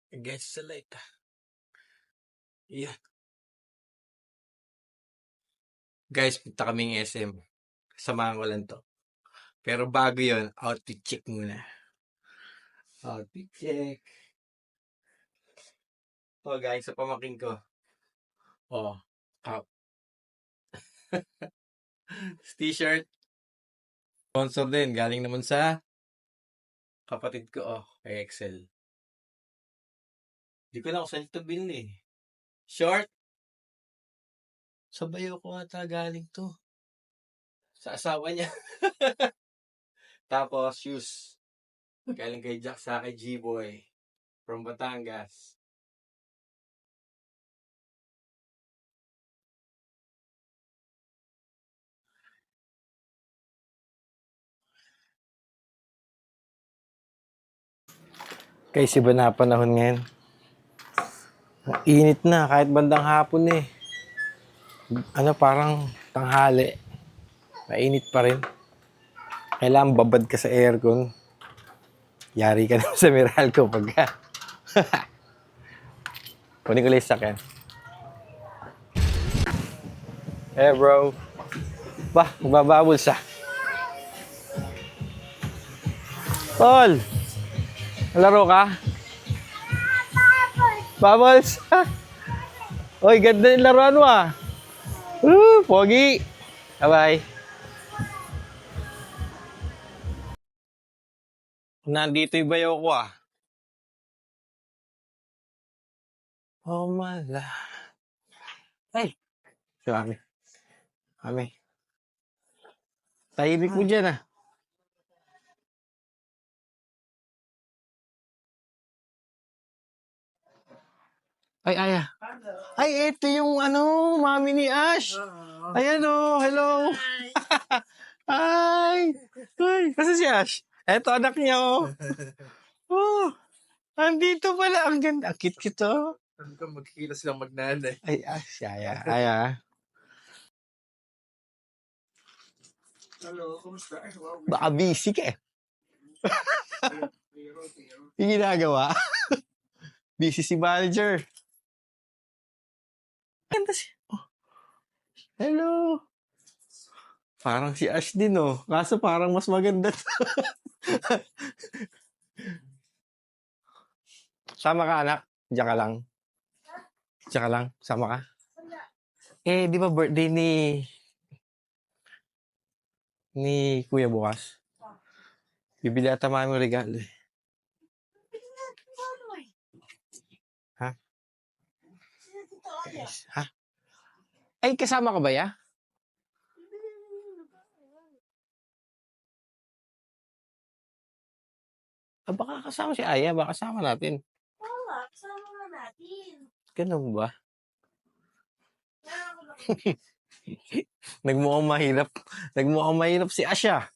Against the light. Yeah. Guys, punta kaming SM. Samahan ko lang to. Pero bago yon, outfit check muna. Outfit check. Oh guys, sa pamaking ko. Oh, out. T-shirt. Sponsor din. Galing naman sa kapatid ko. Oh, kay Excel. Hindi ko na ako saan ito binili. Short. Sabay ko ata galing to. Sa asawa niya. Tapos, shoes. Galing kay Jack sa kay G-Boy. From Batangas. Guys, iba na panahon ngayon. Init na, kahit bandang hapon eh. Parang tanghali. Mainit pa rin. Kailangan babad ka sa aircon. Yari ka naman sa Meralco pagka. Kunin ko lang yung sakyan. Hey bro. Bah, magbababol siya. Tol! Laro ka? Bubbles! Oy, ganda yung laruan mo ah. Pogi! Bye-bye. Nandito yung bayo ko ah. Oh mala. Ay! Sorry. Kami. Tahimik mo dyan ah. Ay, Aya. Ay, ito yung mami ni Ash. Ayan o, hello. Ay. Ay, kasi si Ash. Eto anak niya o. Oh, andito pala. Ang ganda. Ang cute-cute o. Ano ka, magkikita silang magnanay. Ay, Ash. Aya. Hello, kumusta? Wow. Baka busy ka eh. Yung ginagawa. Busy si manager. Ganda siya. Oh. Hello. Parang si Ash din oh. Kaso parang mas maganda. Sama ka anak? Diyan ka lang. Diyan ka lang. Sama ka? Di ba birthday ni Kuya bukas? Bibili ata mami mo regalo eh. Ha? Guys, ha? Ay, kasama ka ba ya? Baka kasama si Aya. Baka kasama natin. Oo nga, kasama nga natin. Ganun ba? Nagmukhang mahirap. Nagmukhang mahirap si Asha.